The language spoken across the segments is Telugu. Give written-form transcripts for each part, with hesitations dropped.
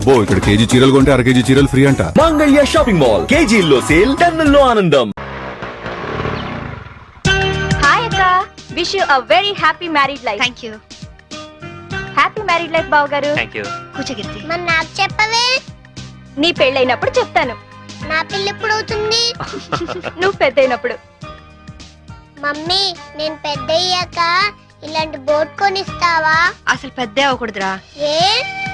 అబ్బో ఇక్కడ కేజీ చీరలు కొంటే అర కేజీ చీరలు ఫ్రీ అంట. మంగళ్య షాపింగ్ మాల్, కేజీల్లో సేల్, టన్నుల్లో ఆనందం. హాయ్ అక్క, wish you a very happy married life. Thank you. Happy married life బావ గారు. Thank you. కూర్చోగిరితి. మరి నాకు చెప్పవే, నీ పెళ్ళైనప్పుడు చెప్తాను. నా పిల్ల ఎప్పుడు అవుతుంది? నువ్వు పెద్దయినప్పుడు. మమ్మీ, నేను పెద్ద అయ్యాక ఇలాంటి బోట్ కొనిస్తావా? అసలు పెద్ద అవ్వకూడదురా. ఏ?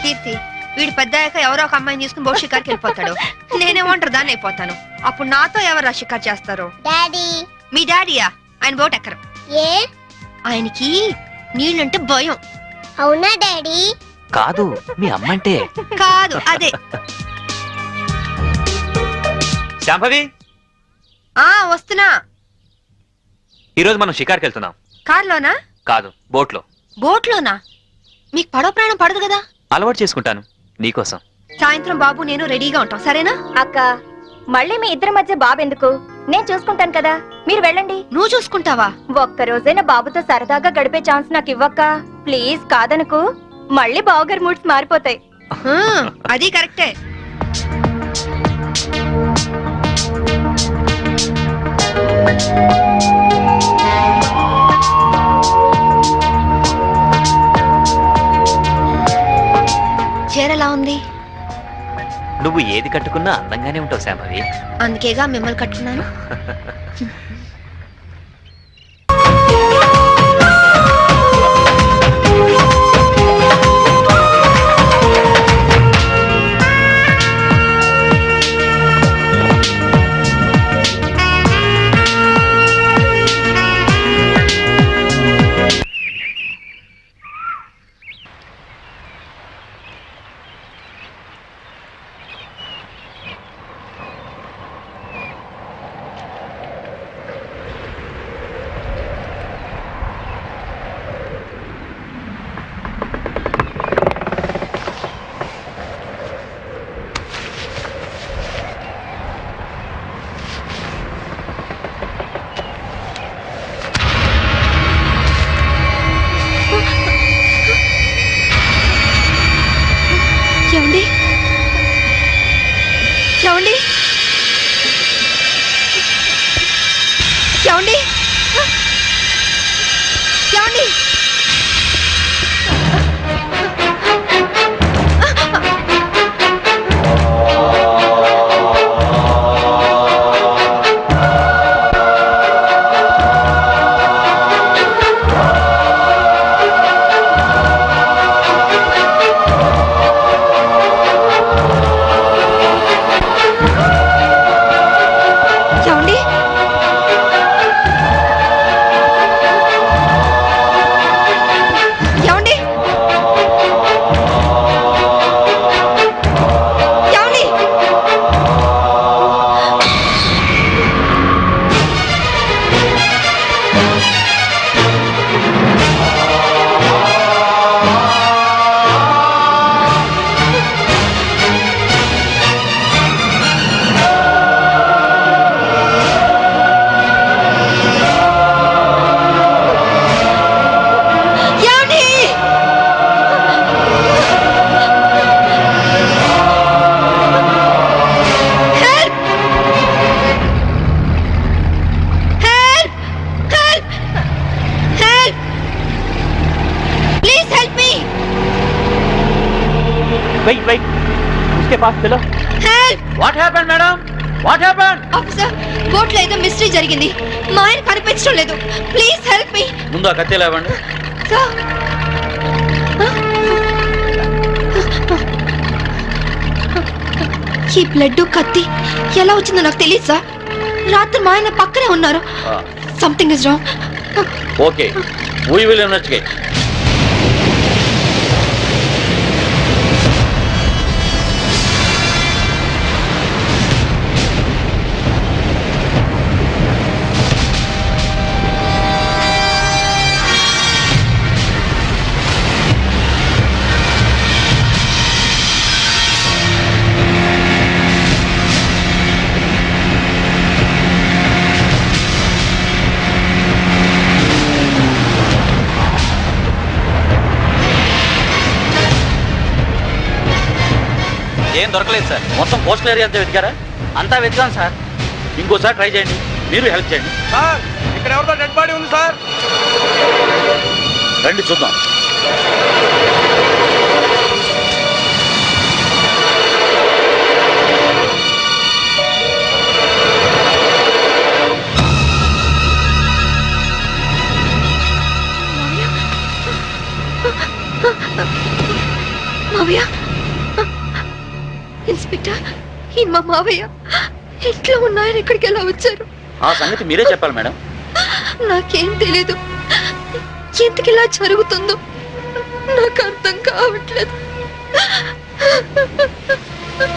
కీర్తి, వీడు పెద్ద అయ్యాక ఎవరో ఒక అమ్మాయిని తీసుకుని బోట్ షికార్కి వెళ్ళిపోతాడు. నేనేమంటారు దాన్ని అయిపోతాను. అప్పుడు నాతో ఎవరు షికార్ చేస్తారు? డాడీ. మీ డాడీయా? ఆయన బోట్ ఎక్కరు. ఏ? ఆయనకి నీళ్ళంటే భయం. అవునా డాడీ? కాదు, మీ అమ్మంటే. కాదు, అదే. శాంభవి, వస్తున్నా. ఈరోజు మనం షికార్కి వెళ్తున్నాం. కార్లోనా? కాదు, బోట్లో. బోట్లోనా? మీకు పడవ ప్రాణం పడదు కదా. అలవాటు చేసుకుంటాను నీకోసం. సాయంత్రం బాబు నేను రెడీగా ఉంటాం, సరేనా? అక్క, మళ్ళీ మీ ఇద్దరి మధ్య బాబు ఎందుకు? నేను చూసుకుంటాను కదా, మీరు వెళ్ళండి. నువ్వు చూసుకుంటావా? ఒక్క రోజైనా బాబుతో సరదాగా గడిపే ఛాన్స్ నాకు ఇవ్వక్క ప్లీజ్. కాదనుకు, మళ్ళీ బావగారి మూడ్స్ మారిపోతాయి. అది కరెక్టే. చీరలా ఉంది. నువ్వు ఏది కట్టుకున్నా అందంగానే ఉంటావు శాంభవి. అందుకేగా మిమ్మల్ని కట్టుకున్నాను. ఏమండి? ఏమండి? ఏమండి? ఏమండి? Wait. उसके पास चलो. Help! What happened, madam? What happened? Officer, boat లో ఏదో మిస్టరీ జరిగింది. మా ఆయన కనిపించడం లేదు. Please help me. ముందు ఆ కత్తి లేవండి. సార్. ఈ బ్లడ్ కత్తి ఎలా వచ్చిందో నాకు తెలియదు సార్. రాత్రి మా ఆయన పక్కనే ఉన్నారు. Something is wrong. Okay, we will investigate. ఏం దొరకలేదు సార్. మొత్తం కోస్టల్ ఏరియా అంతా వెతికారా? అంతా వెతికాం సార్. ఇంకోసారి ట్రై చేయండి, మీరు హెల్ప్ చేయండి సార్. ఇక్కడ ఎవరితో డెడ్ బాడీ ఉంది సార్. రండి చూద్దాం. మావయ్య, ఇన్స్పెక్టర్, ఈ మా మావయ్య ఇంట్లో ఉన్నాయని ఇక్కడికి ఎలా వచ్చారు? ఆ సంగతి మీరే చెప్పాలి మేడం. నాకేం తెలీదు. ఎందుకు ఇలా జరుగుతుందో నాకు అర్థం కావట్లేదు.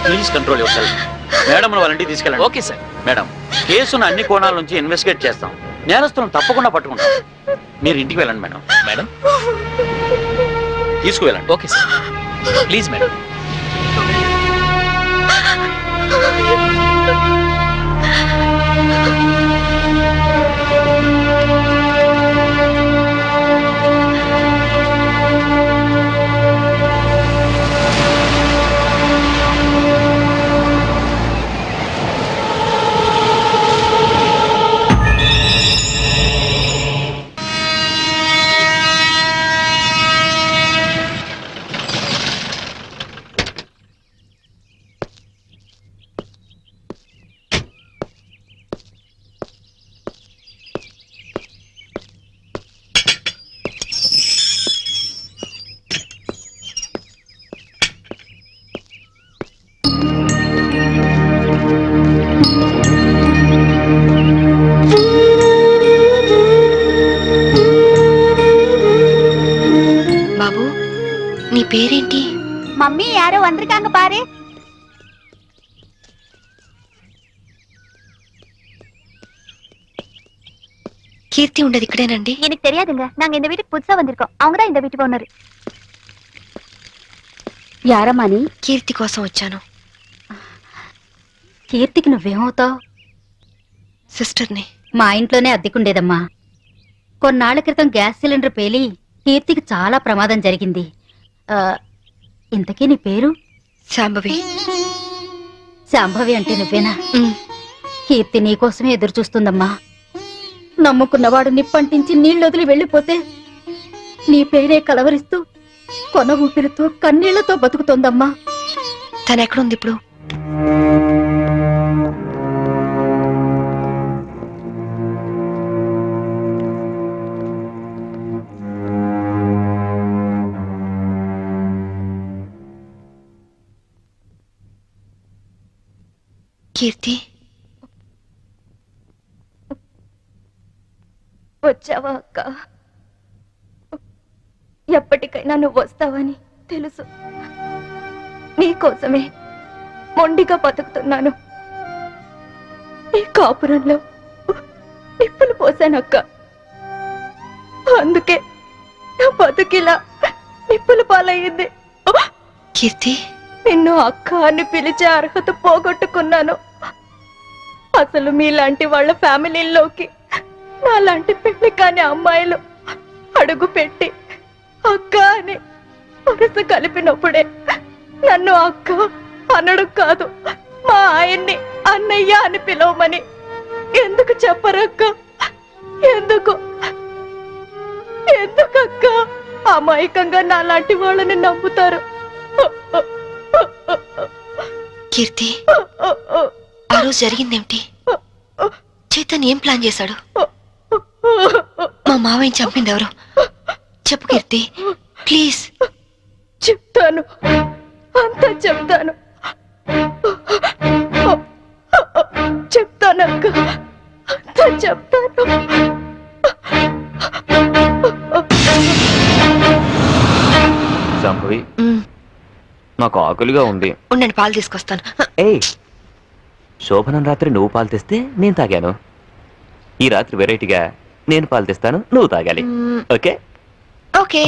Please control your self. Madam వాళ్ళ ఇంటికి తీసుకెళ్ళండి. Okay sir. మేడం, కేసును అన్ని కోణాల నుంచి ఇన్వెస్టిగేట్ చేస్తాం. నేరస్తులను తప్పకుండా పట్టుకుంటాం. మీరు ఇంటికి వెళ్ళండి మేడం. మేడం. తీసుకువెళ్ళండి. Okay sir. Please madam. బాబు, నీ పేరేంటి? మమ్మీ యారో వందరికాంగ పారే. కీర్తి ఉండదు ఇక్కడేనండి? எனக்கு தெரியாதுங்க. நாங்க இந்த வீட்டுக்கு புதுசா வந்திருக்கோம். அவங்க தான் இந்த வீட்டுக்கு ஓனர். యారమ్మని? కీర్తి కోసం వచ్చాను. కీర్తికి నువ్వేమవుతావు? సిస్టర్ని. మా ఇంట్లోనే అద్దెకుండేదమ్మా. కొన్నాళ్ల క్రితం గ్యాస్ సిలిండర్ పేలి కీర్తికి చాలా ప్రమాదం జరిగింది. ఇంతకీ నీ పేరు? శాంభవి. శాంభవి అంటే నువ్వేనా? కీర్తి నీకోసమే ఎదురు చూస్తుందమ్మా. నమ్ముకున్నవాడు నిప్పంటించి నీళ్ళొదిలి వెళ్ళిపోతే నీ పేరే కలవరిస్తూ కొన ఊపిరితో కన్నీళ్లతో బతుకుతోందమ్మా. తనెక్కడుంది ఇప్పుడు? కీర్తి, వచ్చావా అక్క? ఎప్పటికైనా నువ్వు వస్తావని తెలుసు. నీకోసమే మొండిగా బతుకుతున్నాను. ఈ కాపురంలో నిప్పులు పోసానక్క. అందుకే నా బతుకిలా నిప్పుల పాలయ్యింది. కీర్తి, నిన్ను అక్క అని పిలిచే అర్హత పోగొట్టుకున్నాను. అసలు మీలాంటి వాళ్ళ ఫ్యామిలీల్లోకి నాలాంటి పెళ్లి కాని అమ్మాయిలు అడుగు పెట్టి అక్క అని వరుస కలిపినప్పుడే నన్ను అక్క అనడం కాదు, మా ఆయన్ని అన్నయ్య అని పిలవమని ఎందుకు చెప్పరక్క? ఎందుకు ఎందుకక్క అమాయకంగా నాలాంటి వాళ్ళని నమ్ముతారు? కీర్తి, ఆ రోజు జరిగిందేమిటి? చైతన్ ఏం ప్లాన్ చేశాడు? మా మావయ్యని చంపింది ఎవరు? చెప్పు కీర్తి, ప్లీజ్. చెప్తాను, అంతా చెప్తాను. చెప్తానక్క, అంతా చెప్తాను. సంభవి, నాకు ఆకలిగా ఉంది. ఉండండి, పాలు తీసుకొస్తాను. ఏయ్, శోభనం రాత్రి నువ్వు పాలు తెస్తే నేను తాగాను. ఈ రాత్రి వెరైటీగా నేను పాలు తెస్తాను, నువ్వు తాగాలి. ఓకే? ఓకే.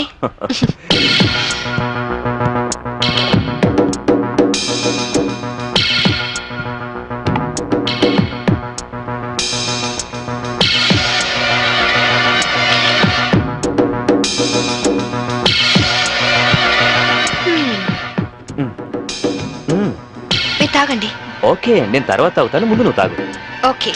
తాగండి. ఓకే, నేను తర్వాత తాగుతాను, ముందు నువ్వు తాగు. ఓకే.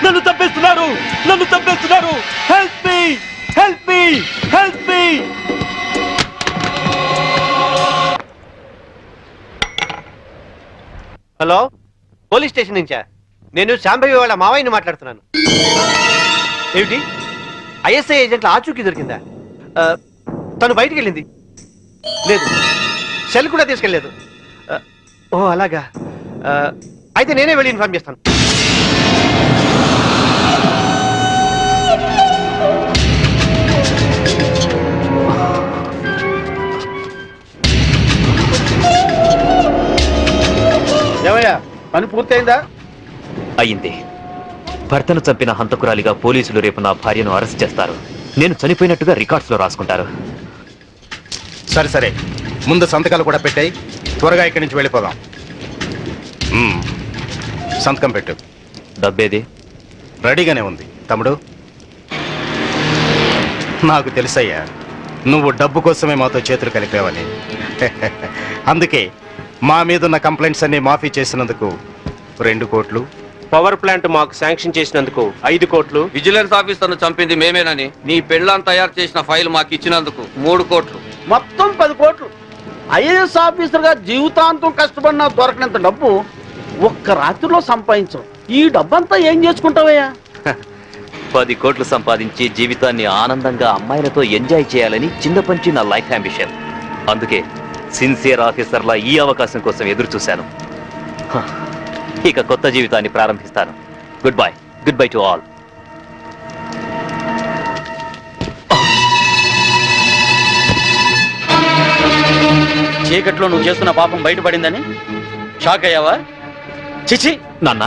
నన్ను చంపేస్తున్నారు, నన్ను చంపేస్తున్నారు. Help me, help me, help me. Hello, police station నుంచా? నేను శాంభవి వాళ్ళ మావయ్యని మాట్లాడుతున్నాను. ఏమిటి, ఐఎస్ఐ ఏజెంట్ల ఆచూకీ దొరికిందా? తను బయటికి వెళ్ళింది లేదు, సెల్ కూడా తీసుకెళ్ళలేదు. ఓ అలాగా, అయితే నేనే వెళ్ళి ఇన్ఫార్మ్ చేస్తాను. ఏమయ్యా, పని పూర్తయిందా? అయింది. భర్తను చంపిన హంతకురాలిగా పోలీసులు రేపు నా భార్యను అరెస్ట్ చేస్తారు. నేను చనిపోయినట్టుగా రికార్డ్స్ లో రాసుకుంటారు. సరే సరే, ముందు సంతకాలు కూడా పెట్టాయి, త్వరగా ఇక్కడి నుంచి వెళ్ళిపోదాం. సంతకం పెట్టు. డబ్బేది? రెడీగానే ఉంది తమ్ముడు. నాకు తెలుసయ్యా, నువ్వు డబ్బు కోసమే మాతో చేతులు కలిపావని. అందుకే మా మీదున్న కంప్లైంట్స్ అన్ని మాఫీ చేసినందుకు 2 కోట్లు, పవర్ ప్లాంట్ మాకు శాంక్షన్ చేసినందుకు 5 కోట్లు, విజిలెన్స్ ఆఫీసర్ను చంపింది మేమేనని నీ పెళ్ళాన్ని తయారు చేసిన ఫైల్ మాకు ఇచ్చినందుకు 3 కోట్లు. మొత్తం 10 కోట్లు. ఐఏఎస్ ఆఫీసర్ గా జీవితాంతం కష్టపడినా దొరకనంత డబ్బు ఒక్క రాత్రిలో సంపాదించవు. ఈ డబ్బంతా ఏం చేసుకుంటావయ్యా? 10 కోట్లు సంపాదించి జీవితాన్ని ఆనందంగా అమ్మాయిలతో ఎంజాయ్ చేయాలని చిన్నపంచి నా లైఫ్ అంబిషన్. అందుకే సిన్సియర్ ఆఫీసర్లా ఈ అవకాశం కోసం ఎదురు చూశాను. ఇక కొత్త జీవితాన్ని ప్రారంభిస్తాను. Good bye, good bye to all. చీకట్లో నువ్వు చేస్తున్న పాపం బయటపడిందని షాక్ అయ్యావా? చిచి నాన్న,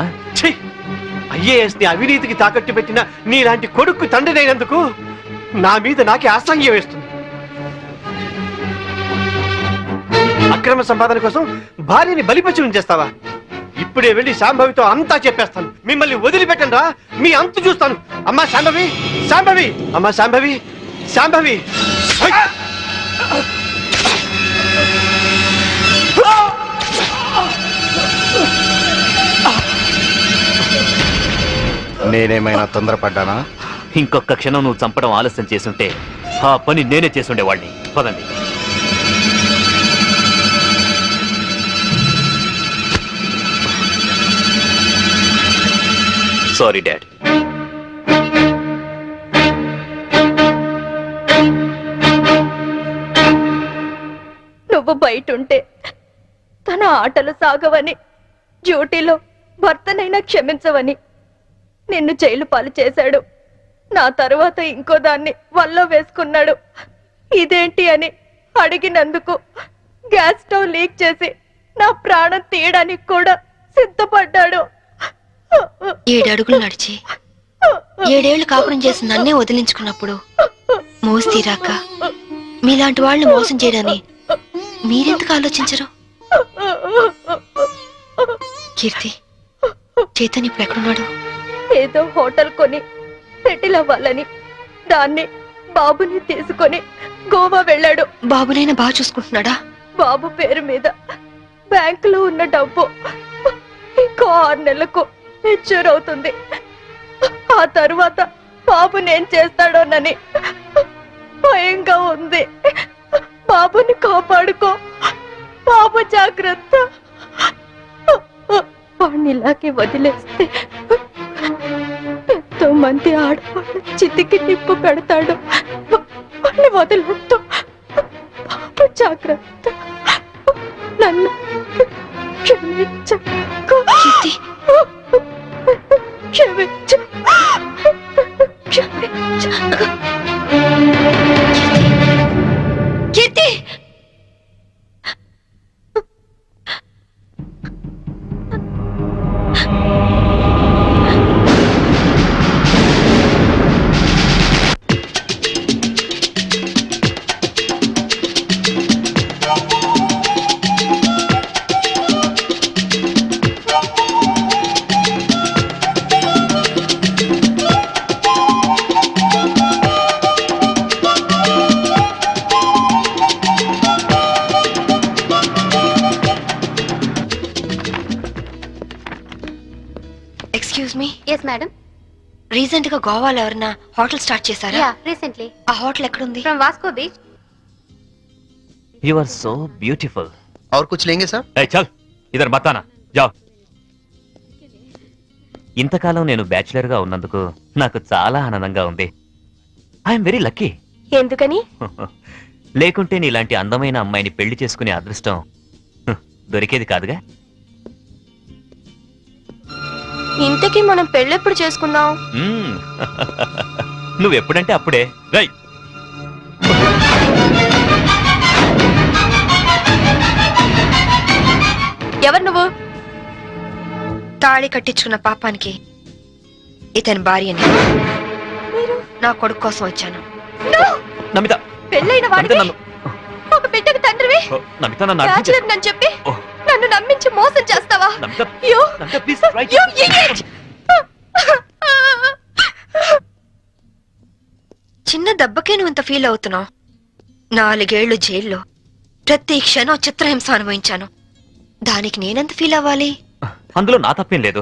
ఐఏఎస్ ని అవినీతికి తాకట్టు పెట్టిన నీలాంటి కొడుకు తండ్రినైనందుకు నా మీద నాకే అసహ్యం వేస్తుంది. అక్రమ సంపాదన కోసం భార్యని బలిపశు ఉంచేస్తావా? ఇప్పుడే వెళ్ళి శాంభవితో అంతా చెప్పేస్తాను. మిమ్మల్ని వదిలిపెట్టండి రా, మీ అంతు చూస్తాను. అమ్మా శాంభవి, శాంభవి, అమ్మా శాంభవి, శాంభవి. నేనేమైనా తొందరపడ్డానా? ఇంకొక క్షణం నువ్వు చంపడం ఆలస్యం చేసుంటే ఆ పని నేనే చేసుండేవాడిని. పదండి. Sorry dad. నువ్వు బయటుంటే తన ఆటలు సాగవని, డ్యూటీలో భర్తనైనా క్షమించవని నిన్ను జైలు పాలు చేశాడు. నా తరువాత ఇంకో దాన్ని వల్ల వేసుకున్నాడు. ఇదేంటి అని అడిగినందుకు గ్యాస్ స్టవ్ లీక్ చేసి నా ప్రాణం తీయడానికి కూడా సిద్ధపడ్డాడు. 7 అడుగులు నడిచి 7 ఏళ్లు కాపురం చేసి నన్నే వదిలించుకున్నప్పుడు మోసి తీరాక మీలాంటి వాళ్ళని మోసం చేయడాన్ని మీరెందుకు ఆలోచించరు? కీర్తి చైతన్య ఇప్పుడు ఎక్కడున్నాడు? ఏదో హోటల్ కొని సెటిల్ అవ్వాలని దాన్ని బాబుని తీసుకొని గోవా వెళ్ళాడు. బాబునైనా బాగా చూసుకుంటున్నాడా? బాబు పేరు మీద బ్యాంకులో ఉన్న డబ్బు ఇంకో 6 నెలలకు మెచ్యూర్ అవుతుంది. ఆ తరువాత బాబుని ఏం చేస్తాడోనని భయంగా ఉంది. బాబుని కాపాడుకో, బాబు జాగ్రత్త. వాడిని ఇలాగే వదిలేస్తే ఎంతో మంది ఆడవాళ్ళు చితికి నిప్పు పెడతాడు. వాడిని వదిలొద్దు, బాబు జాగ్రత్త. నన్ను క్షమించకు. కీర్తి క్షమించు, క్షమించకు. కీర్తి excuse me. Yes madam. Recent గా గోవాలో ఎవరన్నా హోటల్ స్టార్ట్ చేశారా? యా, రీసెంట్లీ ఆ హోటల్ ఎక్కడుంది? From Vasco beach. You are so beautiful. और कुछ लेंगे सर? చల్ ఇద్దరు బతానా జా. ఇంతకాలం నేను బ్యాచులర్ గా ఉన్నందుకు నాకు చాలా ఆనందంగా ఉంది. I'm very lucky. ఎందుకని? లేకుంటే నీలాంటి అందమైన అమ్మాయిని పెళ్లి చేసుకునే అదృష్టం దొరికేది కాదుగా. ఇంతకీ మనం పెళ్ళెప్పుడు చేసుకుందాం? నువ్వెప్పుడంటే అప్పుడే. రై ఎవరు నువ్వు? తాళి కట్టించుకున్న పాపానికి ఇతని భార్యని నా కొడుకు కోసం వచ్చాను. నమిత, పెళ్ళైన వాడికి నన్ను ఒక బిడ్డకు తండ్రివి నమిత నన్ను అర్థం చేసుకో. బ్యాచులర్ నన్ను చెప్పి నన్ను నమ్మించి మోసం చేస్తావా? Namitha, You- Namitha, please, right. you idiot! చిన్న దెబ్బకే నువ్వు ఇంత ఫీల్ అవుతున్నావు. 4 ఏళ్లు జైల్లో ప్రతి క్షణం చిత్రహింస అనుభవించాను. దానికి నేనెంత ఫీల్ అవ్వాలి? అందులో నా తప్పేం లేదు.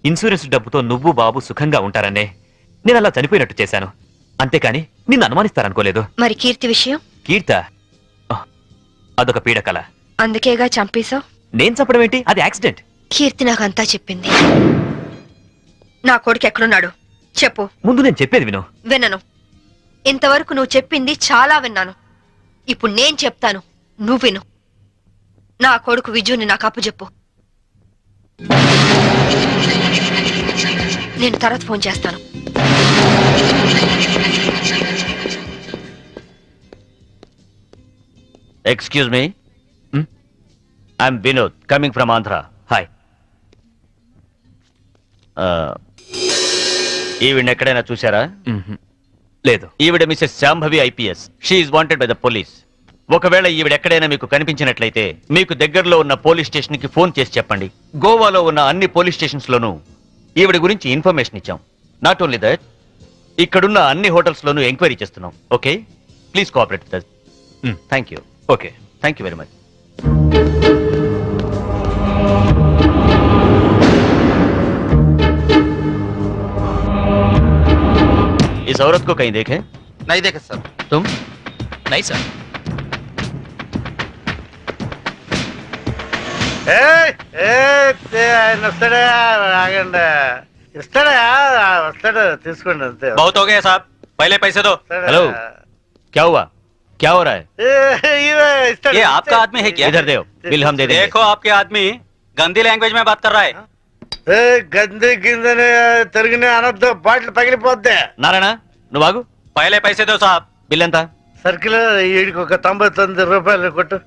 ఇన్సూరెన్స్ డబ్బుతో నువ్వు బాబు సుఖంగా ఉంటారనే నేను అలా చనిపోయినట్టు చేశాను. అంతేకాని నిన్ను అనుమానిస్తారనుకోలేదు. మరి కీర్తి విషయం? కీర్త అదొక పీడకల. అందుకేగా చంపేశావు. నేను చంపడం ఏంటి? అది యాక్సిడెంట్. కీర్తి నాకంతా చెప్పింది. నా కొడుకు ఎక్కడున్నాడు చెప్పు. ముందు నేను చెప్పేది విను. వినను. ఇంతవరకు నువ్వు చెప్పింది చాలా విన్నాను. ఇప్పుడు నేను చెప్తాను, నువ్వు విను. నా కొడుకు విజుని నాకు అప్పచెప్పు. నేను తర్వాత ఫోన్ చేస్తాను. Excuse me, I'm Vinod coming from Andhra. Hi. ఈవిడ ఎక్కడైనా చూసారా? లేదు. ఈవిడ Mrs Shambhavi IPS. She's wanted by the police. ఒకవేళ ఈవిడ ఎక్కడైనా మీకు కనిపించినట్లయితే మీకు దగ్గరలో ఉన్న పోలీస్ స్టేషన్ కి ఫోన్ చేసి చెప్పండి. గోవాలో ఉన్న అన్ని పోలీస్ స్టేషన్స్ లోనూ ఈవిడ గురించి ఇన్ఫర్మేషన్ ఇచ్చాం. నాట్ ఓన్లీ దట్, ఇక్కడున్న అన్ని హోటల్స్ లోనూ ఎంక్వైరీ చేస్తున్నాం. Okay, please cooperate with us. Thank you. Okay, thank you very much. इस औरत को कहीं देखे? नहीं देखे सर. तुम? Nice sir. ఆయన వస్తాడా? ఆగండి, ఇస్తాడా? వస్తాడు, తీసుకోండి అంతే. बहुत हो गया साहब, पहले पैसे दो. हेलो, क्या हुआ? क्या हो रहा है? ये आपका आदमी है क्या? इधर दो, बिल हम दे देंगे. देखो आपके आदमी गंदी लैंग्वेज में बात कर रहा है. గంది గిందని తిరిగిన అనొద్దు, బాటిల్ పగిలిపోద్ది. నారాయణ, నువ్వు ఆగు. पहले पैसे दो साहब. బిల్ ఎంత? సర్కిల్ వీడికి ఒక 99 రూపాయలు కొట్టు.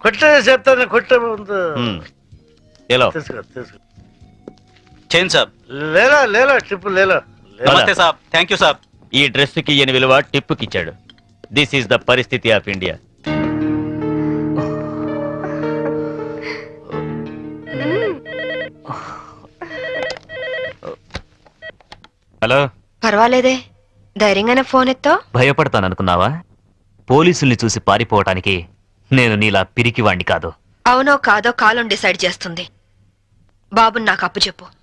కొట్టే చెప్తాను, కొట్టే ముందు ఏలో తీసుకో తీసుకో. चेन साहब. లేలో లేలో ట్రిప్ లేలో. नमस्ते साहब, थैंक यू साहब. ఈ డ్రెస్ కి ఈయన విలువ టిప్పుకి ఇచ్చాడు. దిస్ ఈస్ ద పరిస్థితి ఆఫ్ ఇండియా. హలో. పర్వాలేదే, ధైర్యంగానే ఫోన్ ఎత్తో. భయపడతాననుకున్నావా? పోలీసుల్ని చూసి పారిపోవటానికి నేను నీలా పిరికివాణ్ణి కాదు. అవునో కాదో కాలం డిసైడ్ చేస్తుంది. బాబుని నాకు అప్పు చెప్పు.